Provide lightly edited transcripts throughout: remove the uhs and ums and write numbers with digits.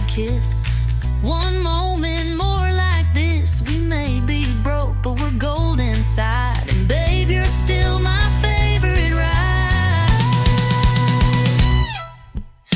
kiss. One moment more like this, we may be broke, but we're gold inside. And babe, you're still my favorite ride.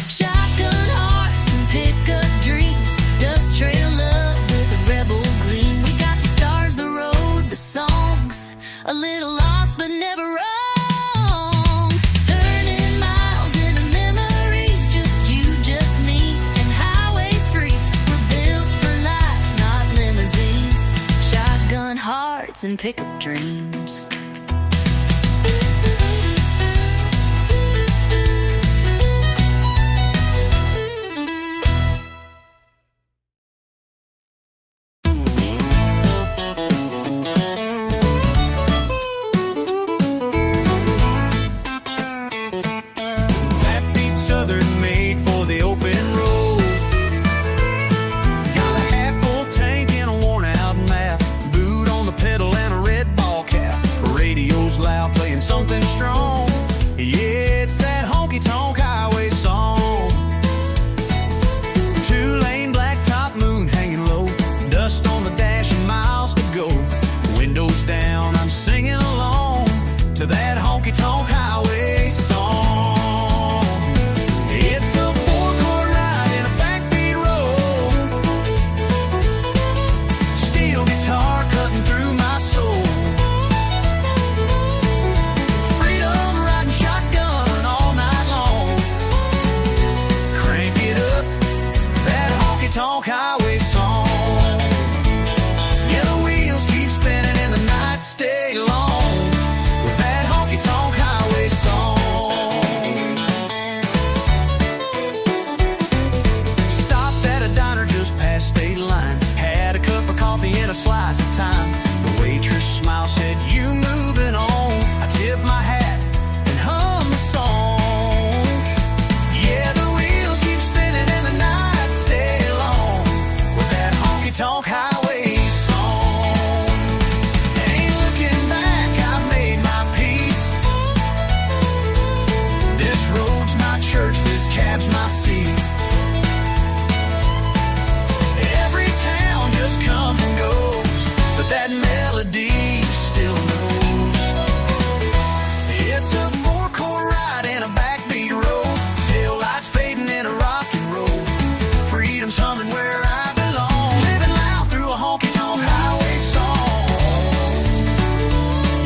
Shotgun hearts and pickup dreams, dust trail love with a rebel gleam. We got the stars, the road, the songs, a little lost but never wrong. Turning miles into memories, just you, just me, and highways free. We're built for life, not limousines. Shotgun hearts and pickup dreams. Southern made for the open road. Got a half-full tank and a worn-out map, boot on the pedal and a red ball cap. Radio's loud, playing something strong. Yeah, it's that honky-tonk highway song. Two-lane blacktop, moon hanging low, dust on the dash and miles to go. Windows down, I'm singing along to that honky-tonk highway song. Honky-tonk highway song. Yeah, the wheels keep spinning and the nights stay long with that honky-tonk highway song. Stopped at a diner just past state line, had a cup of coffee and a slice of thyme. The waitress smiled, said, "You moving on?" I tipped my hat and hummed the song. Yeah, the wheels keep spinning and the nights stay honky-tonk highway song. Ain't looking back, I've made my peace. This road's my church, this cab's my seat. Every town just comes and goes, but that melody still knows. It's a four-chord ride and a backbeat road, tail lights fading in a rock and roll. Freedom's humming where I honky-tonk highway song.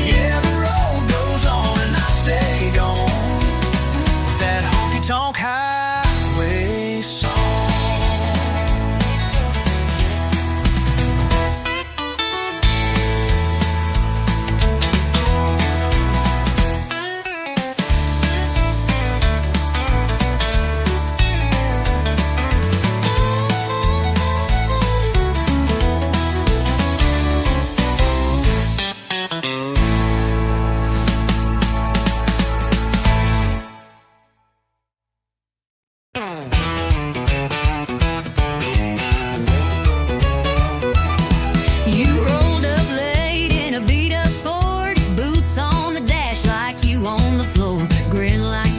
Yeah, the road goes on and I stay gone with that honky-tonk highway song.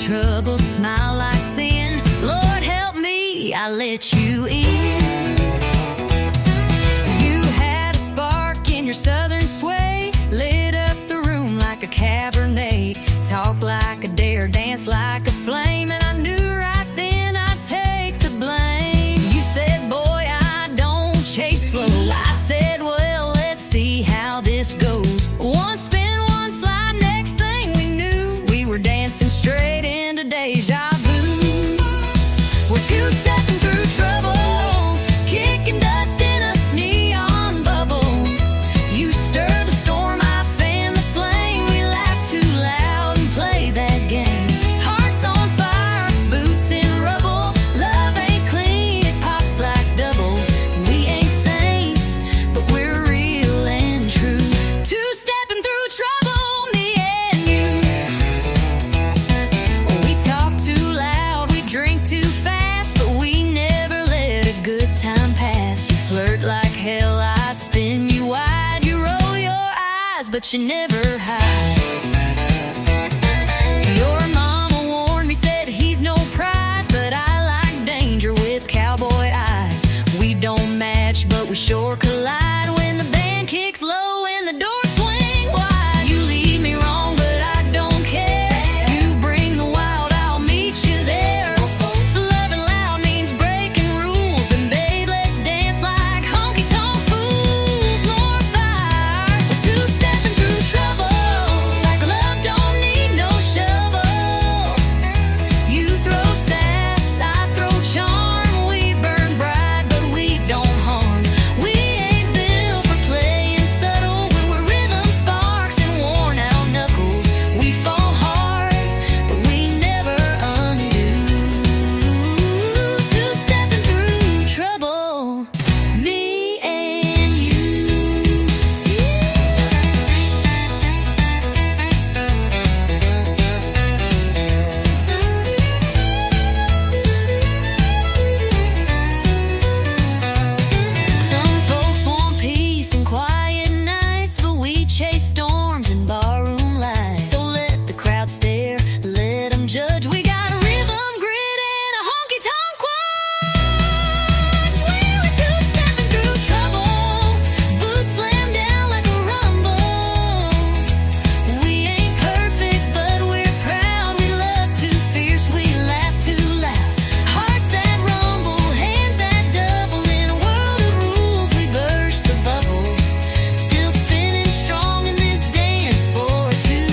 Trouble, smile like sin. Lord help me, I let you in. You had a spark in your southern sway, lit up the room like a Cabernet. Talk like a dare, dance like a flame, and I knew right then I'd take the blame. You said, boy, I don't chase slow. I said, well, let's see how this goes. One spin, one slide, next thing we knew, we were dancing straight into deja vu. We're two-stepping through trouble, kicking dust in a neon bubble. You stir the storm, I fan the flame. We laugh too loud and play that game. Hearts on fire, boots in rubble. Love ain't clean, it pops like double. We ain't saints, but we're real and true. Two-stepping through trouble, me and you. We talk too loud, we drink too fast, but we never let a good time pass. You flirt like hell, I spin you wide. You roll your eyes, but you never hide. Your mama warned me, said he's no prize, but I like danger with cowboy eyes. sure collide when the band kicks low and the doors swing wide. You lead me wrong, but I don't care. You bring the wild, I'll meet you there. Loving loud means breaking rules, and babe, let's dance like honky-tonk fools. More fire, two-stepping through trouble, like love don't need no shovel. You throw sass, I throw charm. We burn bright, but we don't harm. We ain't built for playing subtle. When we're rhythm sparks and worn out knuckles, we fall hard, but we never undo. Two-stepping through trouble, me and you. Some folks want peace and quiet nights, but we chase storms and barroom lights. So let the crowd stare, let them judge. We got a rhythm grit and a honky-tonk quads. We're two-stepping through trouble, boots slam down like a rumble. We ain't perfect, but we're proud. We love too fierce, we laugh too loud. Hearts that rumble, hands that double. In a world of rules, we burst the bubble. Still spinning strong in this dance for two.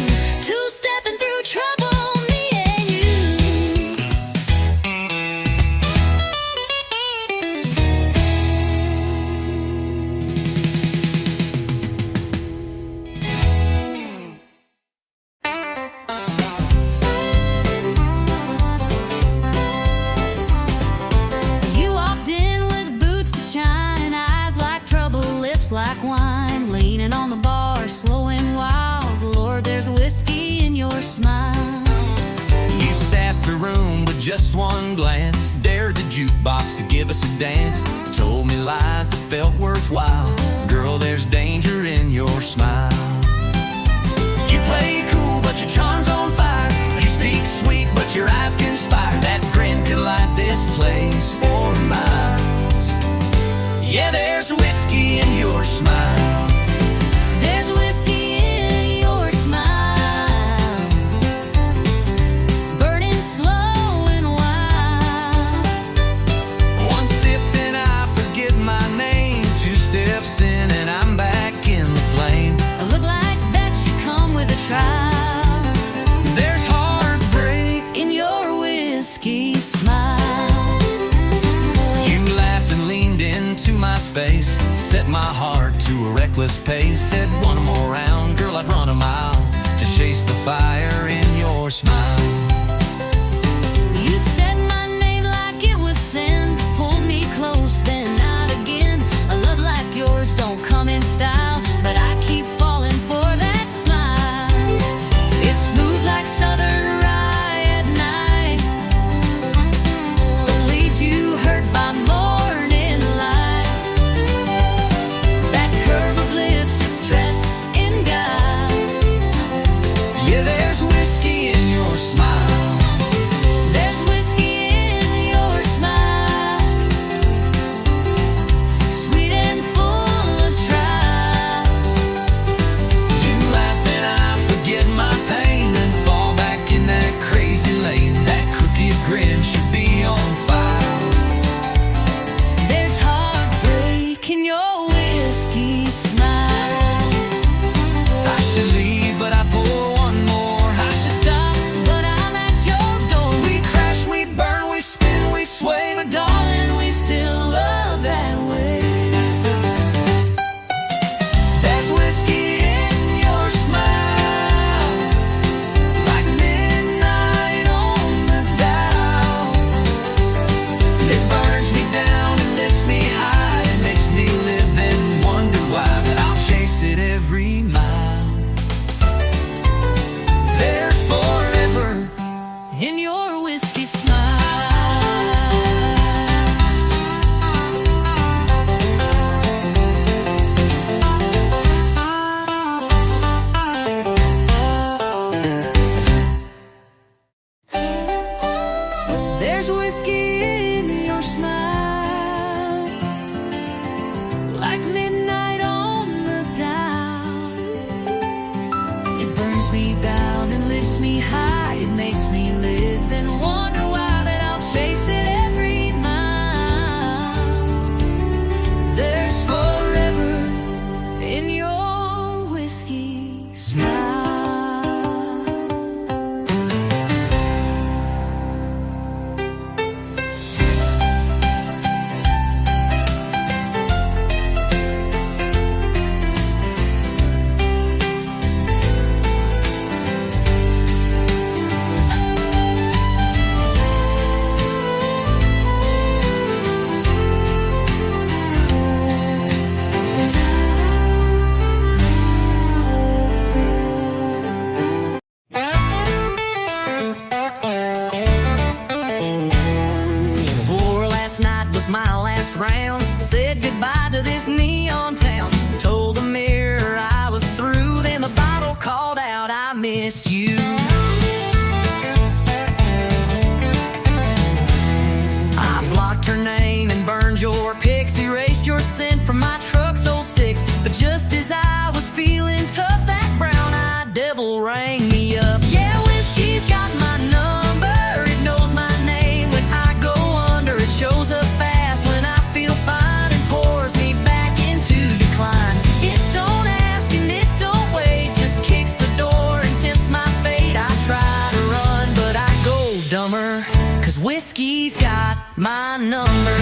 Two-stepping through trouble, me and you. You walked in with boots to shine, eyes like trouble, lips like wine, leaning on the bar, slow and wild. Lord, there's whiskey in your smile. You sassed the room with just one glance, dared the jukebox to give us a dance, told me lies that felt worthwhile. Girl, there's danger in your smile. You play cool, but your charm's on fire. You speak sweet, but your eyes conspire. That grin could light this place for miles. Yeah, there's whiskey in your smile. There's whiskey in your smile, burning slow and wild. One sip and I forget my name. Two steps in and I'm back in the flame. I look like that you come with a trial. There's heartbreak. In your whiskey smile, You laughed and leaned into my space, set my heart to a reckless pace. Said one more round, girl, I'd run a mile to chase the fire in your smile. you said my name like it was sin, pulled me close, then not again. A love like yours don't come in style, but I keep falling for that smile. It's smooth like southern rye at night, but leaves you hurt by morning light. That curve of lips is dressed in guile. Yeah, there's whiskey in your smile. me high, it makes me live. Then wonder why that I'll chase it every mile. There's forever in your whiskey smile. My last round, said goodbye to this neon town. Told the mirror I was through, then the bottle called out, I missed you. I blocked her name and burned your pics, erased your scent from my truck's old sticks. But just as I was feeling tough, that brown-eyed devil rang me up. Yeah, whiskey's got my number, it knows my name when I go under, it shows up fast. Whiskey's got my number.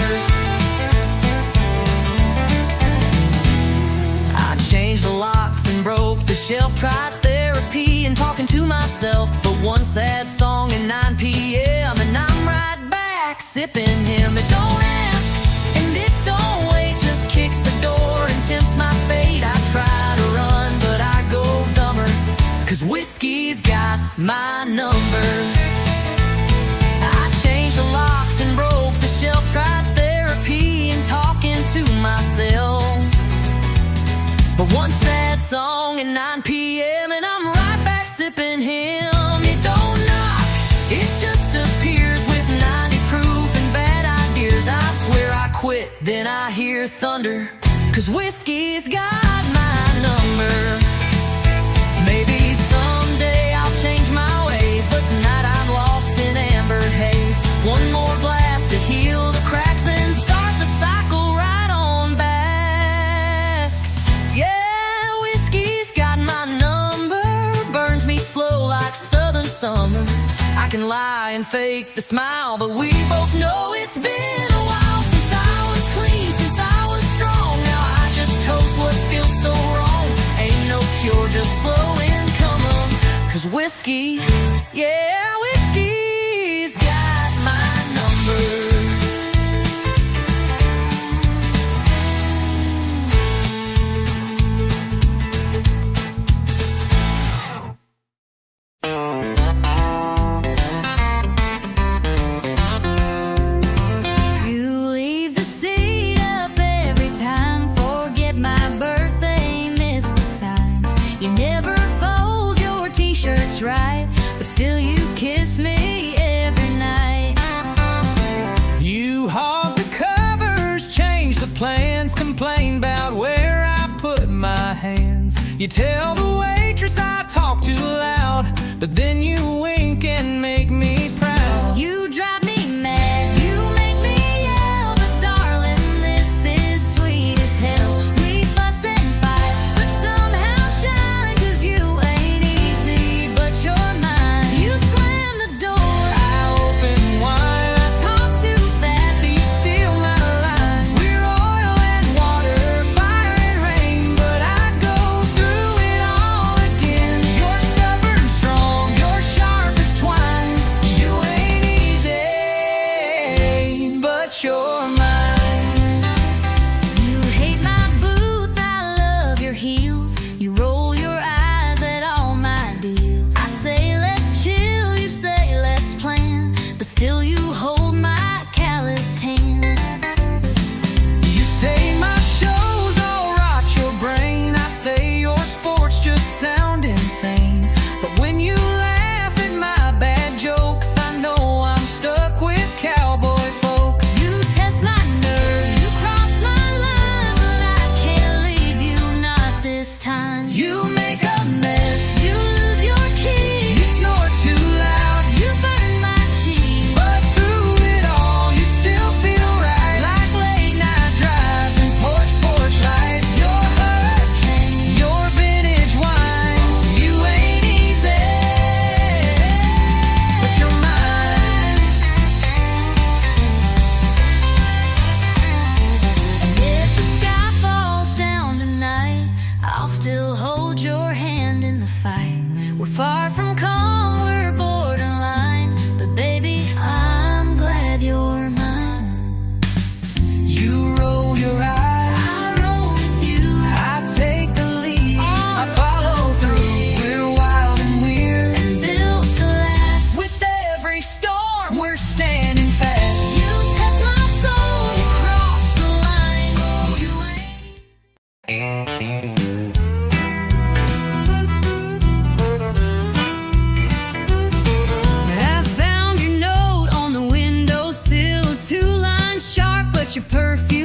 I changed the locks and broke the shelf, tried therapy and talking to myself. But one sad song at 9 p.m. and I'm right back sipping him. It don't ask and it don't wait, just kicks the door and tempts my fate. I try to run but I go dumber, 'cause whiskey's got my number. The locks and broke the shelf, tried therapy and talking to myself. But one sad song at 9 p.m. and I'm right back sipping him. It don't knock, it just appears with 90 proof and bad ideas. I swear I quit, then I hear thunder, 'cause whiskey's got my number. Maybe someday I'll change my ways, but tonight I'm lost in amber haze. One more glass to heal the cracks, then start the cycle right on back. Yeah, whiskey's got my number, burns me slow like southern summer. I can lie and fake the smile, but we both know it's been a while since I was clean, since I was strong. Now I just toast what feels so wrong. Ain't no cure, just slow income. 'Cause whiskey, yeah, whiskey's got my number. You leave the seat up every time, forget my birthday, miss the signs. You never fold your t-shirts right, but still you kiss me every night. You hog the covers, change the plans, complain about where I put my hands. You tell the waitress I talk too loud, but then you wink and make me proud. You drive me mad, you make me yell, but darling, this is sweet as hell. We fuss and fight, but somehow shine, 'cause you ain't easy, but you're mine. You slam the door, I open wide, I talk too fast, so you steal my line. We're oil and water, fire and rain, but I'd go through it all again. You're stubborn, strong, you're sharp as twine. You ain't easy,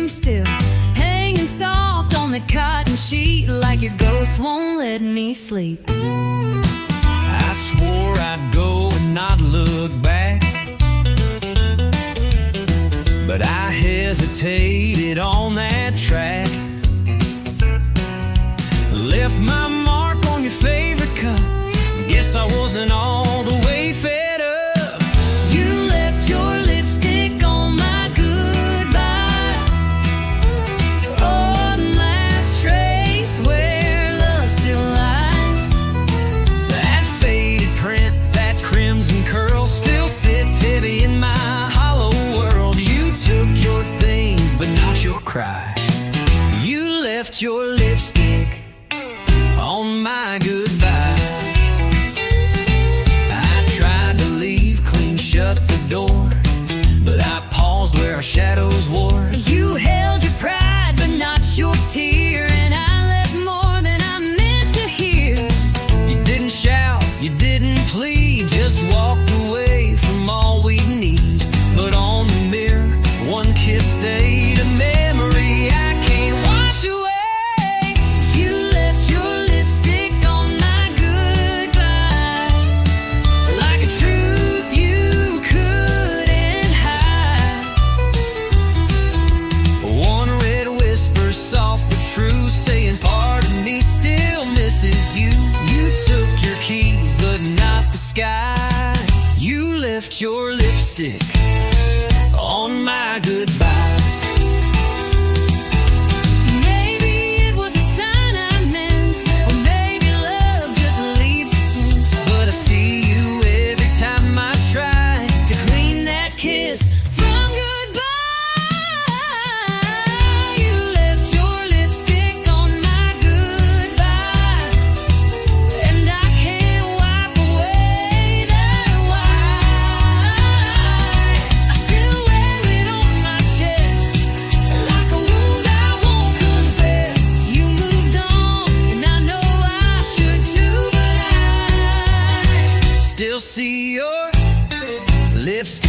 still hanging soft on the cotton sheet, like your ghost won't let me sleep. I swore I'd go and not look back, but I hesitated on that track. Left my mark on your favorite cup. Guess I wasn't all the way fed up. You left your lipstick on my goodbye, one last trace where love still lies. That faded print, that crimson curl, still sits heavy in my hollow world. You took your things, but not your cry. You left your lipstick on my goodbye. I tried to leave, clean shut the door, but I paused where our shadows wore. You held your pride, but not your tear, and I left more than I meant to hear. You didn't shout, you didn't plead, just walked away from all we need. But on the mirror, one kiss stayed a memory I can't wash away. You left your lipstick on my goodbye, Like a truth you couldn't hide. One red whisper, soft but true, saying part of me still misses you. You took your keys, but not the sky. You left your lipstick on my goodbye. maybe it was a sign I meant, or maybe love just leaves a scent. But I see you every time I try to clean that kiss. From goodbye, you left your lipstick on my goodbye, and I can't wipe away that white. I still wear it on my chest, like a wound I won't confess. You moved on, and I know I should too, but I Still see your lipstick